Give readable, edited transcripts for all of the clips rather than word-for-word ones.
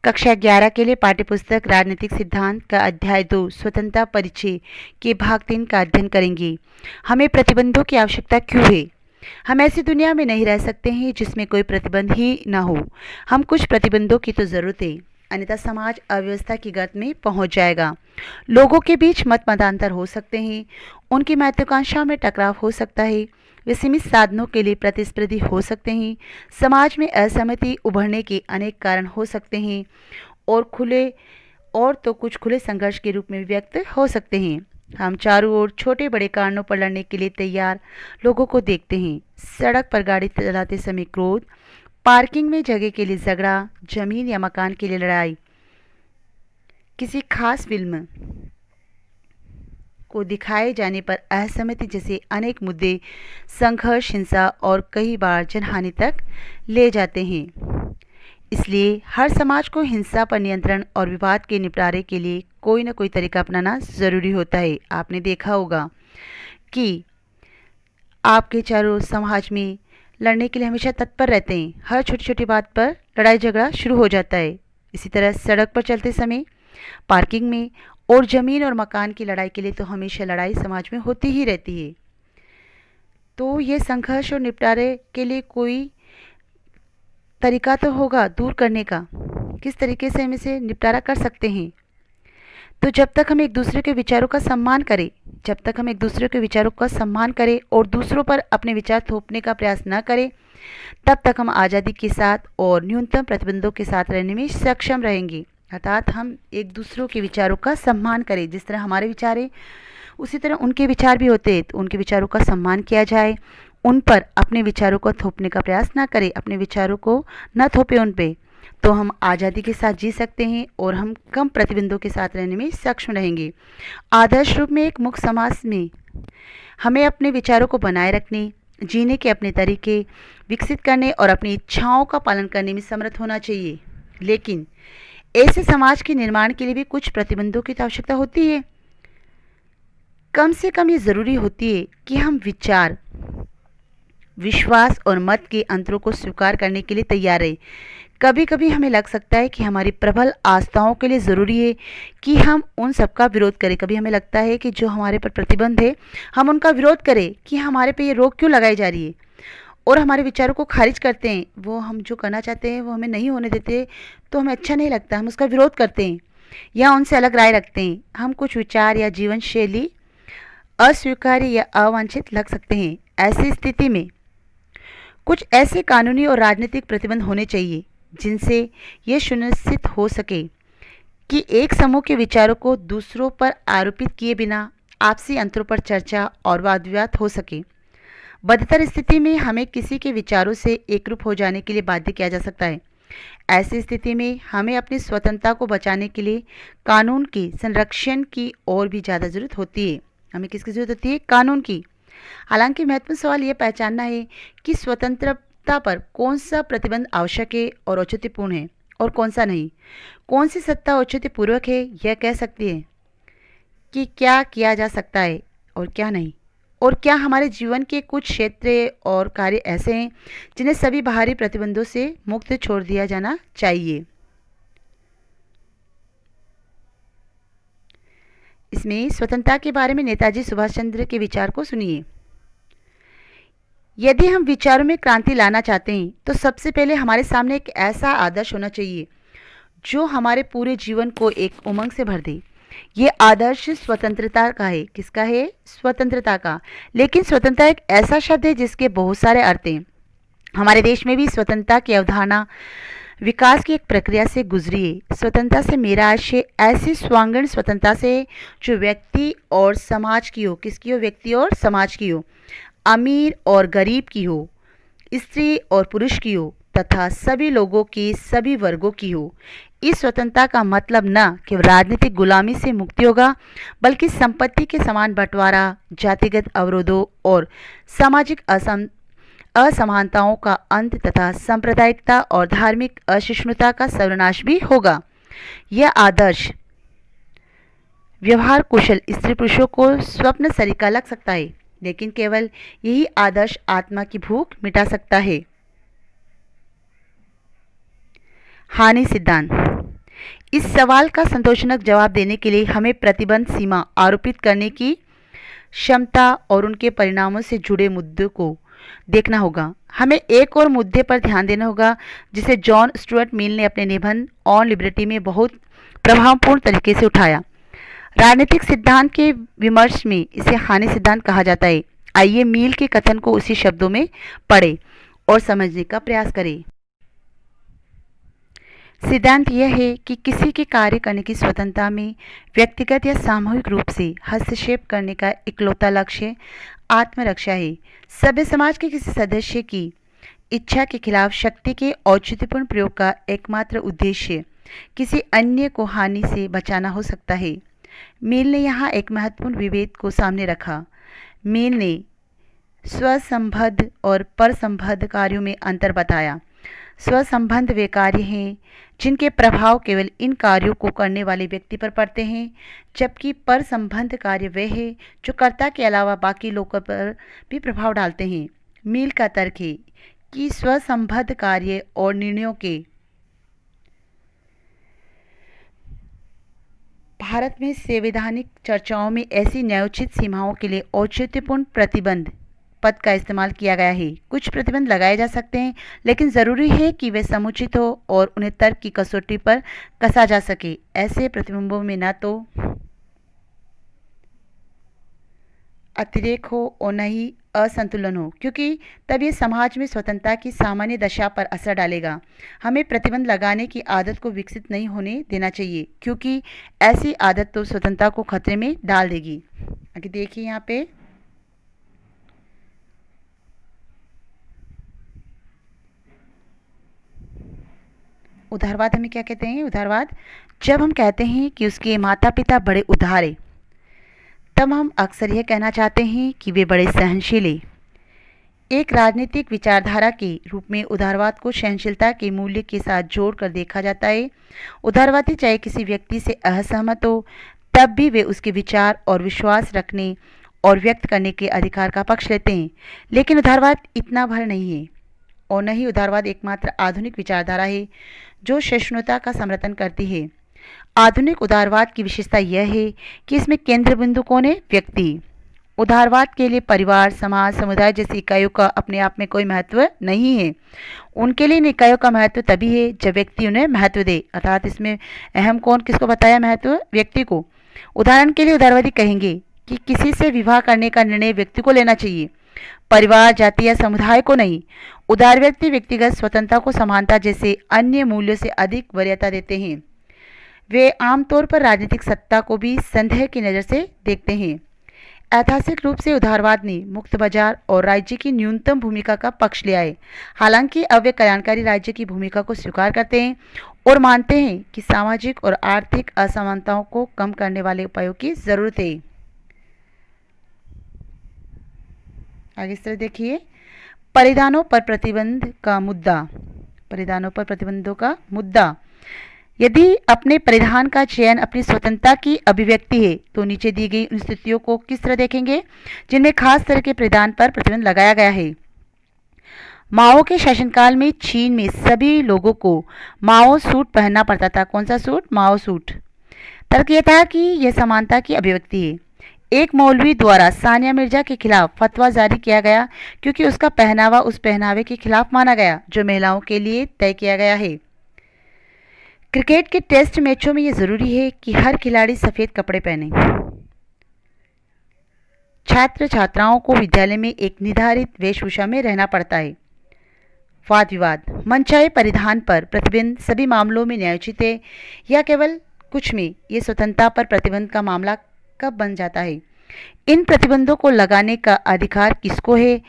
कक्षा 11 के लिए पाठ्यपुस्तक राजनीतिक सिद्धांत का अध्याय 2 स्वतंत्रता परिचय के भाग 3 का अध्ययन करेंगे। हमें प्रतिबंधों की आवश्यकता क्यों है? हम ऐसी दुनिया में नहीं रह सकते हैं जिसमें कोई प्रतिबंध ही ना हो। हम कुछ प्रतिबंधों की तो जरूरत है, अन्यथा समाज अव्यवस्था की गर्त में पहुंच जाएगा। लोगों के बीच मत मतांतर हो सकते हैं, उनकी महत्वाकांक्षाओं में टकराव हो सकता है, वे सीमित साधनों के लिए प्रतिस्पर्धी हो सकते हैं। समाज में असहमति उभरने के अनेक कारण हो सकते हैं और तो कुछ खुले संघर्ष के रूप में भी व्यक्त हो सकते हैं। हम चारों ओर छोटे बड़े कारणों पर लड़ने के लिए तैयार लोगों को देखते हैं। सड़क पर गाड़ी चलाते समय क्रोध, पार्किंग में जगह के लिए झगड़ा, जमीन या मकान के लिए लड़ाई, किसी खास फिल्म को दिखाए जाने पर असहमति जैसे अनेक मुद्दे संघर्ष, हिंसा और कई बार जनहानि तक ले जाते हैं। इसलिए हर समाज को हिंसा पर नियंत्रण और विवाद के निपटारे के लिए कोई न कोई तरीका अपनाना ज़रूरी होता है। आपने देखा होगा कि आपके चारों समाज में लड़ने के लिए हमेशा तत्पर रहते हैं। हर छोटी छोटी बात पर लड़ाई झगड़ा शुरू हो जाता है। इसी तरह सड़क पर चलते समय, पार्किंग में और ज़मीन और मकान की लड़ाई के लिए तो हमेशा लड़ाई समाज में होती ही रहती है। तो ये संघर्ष और निपटारे के लिए कोई तरीका तो होगा दूर करने का। किस तरीके से हम इसे निपटारा कर सकते हैं? तो जब तक हम एक दूसरे के विचारों का सम्मान करें और दूसरों पर अपने विचार थोपने का प्रयास न करें, तब तक हम आज़ादी के साथ और न्यूनतम प्रतिबंधों के साथ रहने में सक्षम रहेंगे। अर्थात हम एक दूसरों के विचारों का सम्मान करें। जिस तरह हमारे विचार हैं उसी तरह उनके विचार भी होते हैं, तो उनके विचारों का सम्मान किया जाए। उन पर अपने विचारों को थोपने का प्रयास ना करें, अपने विचारों को न थोपे उन पे, तो हम आज़ादी के साथ जी सकते हैं और हम कम प्रतिबंधों के साथ रहने में सक्षम रहेंगे। आदर्श रूप में एक मुक्त समाज में हमें अपने विचारों को बनाए रखने, जीने के अपने तरीके विकसित करने और अपनी इच्छाओं का पालन करने में समर्थ होना चाहिए। लेकिन ऐसे समाज के निर्माण के लिए भी कुछ प्रतिबंधों की तो आवश्यकता होती है। कम से कम ये ज़रूरी होती है कि हम विचार, विश्वास और मत के अंतरों को स्वीकार करने के लिए तैयार रहे। कभी कभी हमें लग सकता है कि हमारी प्रबल आस्थाओं के लिए ज़रूरी है कि हम उन सब का विरोध करें। कभी हमें लगता है कि जो हमारे पर प्रतिबंध है हम उनका विरोध करें कि हमारे पे ये रोक क्यों लगाई जा रही है, और हमारे विचारों को खारिज करते हैं। वो हम जो करना चाहते हैं वो हमें नहीं होने देते, तो हमें अच्छा नहीं लगता, हम उसका विरोध करते हैं या उनसे अलग राय रखते हैं। हम कुछ विचार या जीवन शैली अस्वीकार्य या अवांछित लग सकते हैं। ऐसी स्थिति में कुछ ऐसे कानूनी और राजनीतिक प्रतिबंध होने चाहिए जिनसे ये सुनिश्चित हो सके कि एक समूह के विचारों को दूसरों पर आरोपित किए बिना आपसी अंतरों पर चर्चा और वाद विवाद हो सके। बदतर स्थिति में हमें किसी के विचारों से एकरूप हो जाने के लिए बाध्य किया जा सकता है। ऐसी स्थिति में हमें अपनी स्वतंत्रता को बचाने के लिए कानून के संरक्षण की और भी ज़्यादा ज़रूरत होती है। हमें किसकी ज़रूरत होती है? कानून की। हालांकि महत्वपूर्ण सवाल यह पहचानना है कि स्वतंत्रता पर कौन सा प्रतिबंध आवश्यक है और औचित्यपूर्ण है और कौन सा नहीं। कौन सी सत्ता औचित्यपूर्वक है, यह कह सकती है कि क्या किया जा सकता है और क्या नहीं, और क्या हमारे जीवन के कुछ क्षेत्र और कार्य ऐसे हैं जिन्हें सभी बाहरी प्रतिबंधों से मुक्त छोड़ दिया जाना चाहिए। इसमें स्वतंत्रता के बारे में नेताजी सुभाष चंद्र के विचार को सुनिए। यदि हम विचारों में क्रांति लाना चाहते हैं तो सबसे पहले हमारे सामने एक ऐसा आदर्श होना चाहिए जो हमारे पूरे जीवन को एक उमंग से भर दे। ये आदर्श स्वतंत्रता का है। किसका है? स्वतंत्रता का। लेकिन स्वतंत्रता एक ऐसा शब्द है जिसके बहुत सारे अर्थ हैं। हमारे देश में भी स्वतंत्रता की अवधारणा विकास की एक प्रक्रिया से गुजरी है। स्वतंत्रता से मेरा आशय ऐसी स्वांगीण स्वतंत्रता से है जो व्यक्ति और समाज की हो। किसकी हो? व्यक्ति और समाज की हो। अमीर और गरीब की हो, स्त्री और पुरुष की हो, तथा सभी लोगों की, सभी वर्गों की हो। इस स्वतंत्रता का मतलब न केवल राजनीतिक गुलामी से मुक्ति होगा, बल्कि संपत्ति के समान बंटवारा, जातिगत अवरोधों और सामाजिक असमानताओं का अंत तथा सांप्रदायिकता और धार्मिक असहिष्णुता का सर्वनाश भी होगा। यह आदर्श व्यवहार कुशल स्त्री पुरुषों को स्वप्न सरीका लग सकता है, लेकिन केवल यही आदर्श आत्मा की भूख मिटा सकता है। हानि सिद्धांत। इस सवाल का संतोषजनक जवाब देने के लिए हमें प्रतिबंध सीमा आरोपित करने की क्षमता और उनके परिणामों से जुड़े मुद्दों को देखना होगा। हमें एक और मुद्दे पर ध्यान देना होगा जिसे जॉन स्टुअर्ट मिल ने अपने निबंध ऑन लिबर्टी में बहुत प्रभावपूर्ण तरीके से उठाया। राजनीतिक सिद्धांत के विमर्श में इसे हानि सिद्धांत कहा जाता है। आइए मिल के कथन को उसी शब्दों में पढ़ें और समझने का प्रयास करें। सिद्धांत यह है कि किसी के कार्य करने की स्वतंत्रता में व्यक्तिगत या सामूहिक रूप से हस्तक्षेप करने का इकलौता लक्ष्य आत्मरक्षा है। सभ्य समाज के किसी सदस्य की इच्छा के खिलाफ शक्ति के औचित्यपूर्ण प्रयोग का एकमात्र उद्देश्य किसी अन्य को हानि से बचाना हो सकता है। मिल ने यहाँ एक महत्वपूर्ण विभेद को सामने रखा। मिल ने स्वसंबद्ध और परसंबद्ध कार्यों में अंतर बताया। स्वसंबद्ध वे कार्य हैं जिनके प्रभाव केवल इन कार्यों को करने वाले व्यक्ति पर पड़ते हैं, जबकि परसंबद्ध कार्य वे हैं जो कर्ता के अलावा बाकी लोगों पर भी प्रभाव डालते हैं। मिल का तर्क है कि स्वसंबद्ध कार्य और निर्णयों के भारत में संवैधानिक चर्चाओं में ऐसी न्यायोचित सीमाओं के लिए औचित्यपूर्ण प्रतिबंध पद का इस्तेमाल किया गया है। कुछ प्रतिबंध लगाए जा सकते हैं, लेकिन ज़रूरी है कि वे समुचित हो और उन्हें तर्क की कसौटी पर कसा जा सके। ऐसे प्रतिबंधों में न तो अतिरेक हो और न ही असंतुलन हो, क्योंकि तब ये समाज में स्वतंत्रता की सामान्य दशा पर असर डालेगा। हमें प्रतिबंध लगाने की आदत को विकसित नहीं होने देना चाहिए, क्योंकि ऐसी आदत तो स्वतंत्रता को खतरे में डाल देगी। आगे देखिए यहाँ पे उदारवाद हमें क्या कहते हैं। उदारवाद, जब हम कहते हैं कि उसके माता पिता बड़े उदार हैं, तब हम अक्सर यह कहना चाहते हैं कि वे बड़े सहनशील हैं। एक राजनीतिक विचारधारा के रूप में उदारवाद को सहनशीलता के मूल्य के साथ जोड़कर देखा जाता है। उदारवादी चाहे किसी व्यक्ति से असहमत हो, तब भी वे उसके विचार और विश्वास रखने और व्यक्त करने के अधिकार का पक्ष लेते हैं। लेकिन उदारवाद इतना भर नहीं है, और न ही उदारवाद एकमात्र आधुनिक विचारधारा है जो सहिष्णुता का समर्थन करती है। आधुनिक उदारवाद की विशेषता यह है कि इसमें केंद्र बिंदु कौन है? व्यक्ति। उदारवाद के लिए परिवार, समाज, समुदाय जैसी इकाइयों का अपने आप में कोई महत्व नहीं है। उनके लिए इन इकाइयों का महत्व तभी है जब व्यक्ति उन्हें महत्व दे, अर्थात इसमें अहम कौन किसको बताया? महत्व व्यक्ति को। उदाहरण के लिए उदारवादी कहेंगे कि किसी से विवाह करने का निर्णय व्यक्ति को लेना चाहिए, परिवार, जाति या समुदाय को नहीं। उदार व्यक्ति व्यक्तिगत स्वतंत्रता को समानता जैसे अन्य मूल्यों से अधिक वरीयता देते हैं। वे आमतौर पर राजनीतिक सत्ता को भी संदेह की नज़र से देखते हैं। ऐतिहासिक रूप से उदारवाद ने मुक्त बाजार और राज्य की न्यूनतम भूमिका का पक्ष लिया है। हालांकि अब वे कल्याणकारी राज्य की भूमिका को स्वीकार करते हैं और मानते हैं कि सामाजिक और आर्थिक असमानताओं को कम करने वाले उपायों की जरूरत है। आगे इस तरह देखिए, परिधानों पर प्रतिबंध का मुद्दा। परिधानों पर प्रतिबंधों का मुद्दा। यदि अपने परिधान का चयन अपनी स्वतंत्रता की अभिव्यक्ति है, तो नीचे दी गई उन स्थितियों को किस तरह देखेंगे जिनमें खास तरह के परिधान पर प्रतिबंध लगाया गया है। माओ के शासनकाल में चीन में सभी लोगों को माओ सूट पहनना पड़ता था। कौन सा सूट? माओ सूट। तर्क यह था कि यह समानता की अभिव्यक्ति है। एक मौलवी द्वारा सानिया मिर्जा के खिलाफ फतवा जारी किया गया क्योंकि उसका पहनावा उस पहनावे के खिलाफ माना गया जो महिलाओं के लिए तय किया गया है। क्रिकेट के टेस्ट मैचों में यह जरूरी है कि हर खिलाड़ी सफेद कपड़े पहने। छात्र छात्राओं को विद्यालय में एक निर्धारित वेशभूषा में रहना पड़ता है। वाद विवाद। मनचाहे परिधान पर प्रतिबंध सभी मामलों में न्यायोचित है या केवल कुछ में यह स्वतंत्रता पर प्रतिबंध का मामला कब बन जाता है? इन प्रतिबंधों को लगाने का अधिकार किसको है?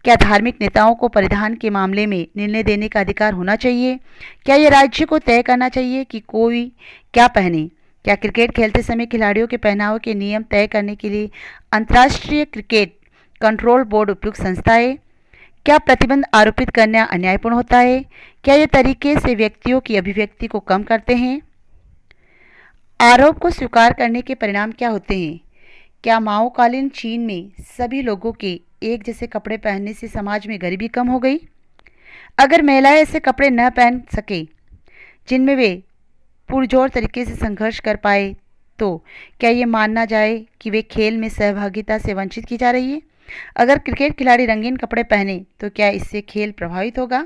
क्या धार्मिक नेताओं को परिधान के मामले में निर्णय देने का अधिकार होना चाहिए? क्या यह राज्य को तय करना चाहिए कि कोई क्या पहने? क्या क्रिकेट खेलते समय खिलाड़ियों के पहनावे के नियम तय करने के लिए अंतर्राष्ट्रीय क्रिकेट कंट्रोल बोर्ड उपयुक्त संस्था है? क्या प्रतिबंध आरोपित करना अन्यायपूर्ण होता है? क्या ये तरीके से व्यक्तियों की अभिव्यक्ति को कम करते हैं? आरोप को स्वीकार करने के परिणाम क्या होते हैं? क्या माओकालीन चीन में सभी लोगों के एक जैसे कपड़े पहनने से समाज में गरीबी कम हो गई? अगर महिलाएं ऐसे कपड़े न पहन सके जिनमें वे पुरजोर तरीके से संघर्ष कर पाए तो क्या ये मानना जाए कि वे खेल में सहभागिता से वंचित की जा रही है? अगर क्रिकेट खिलाड़ी रंगीन कपड़े पहने तो क्या इससे खेल प्रभावित होगा?